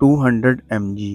200 mg۔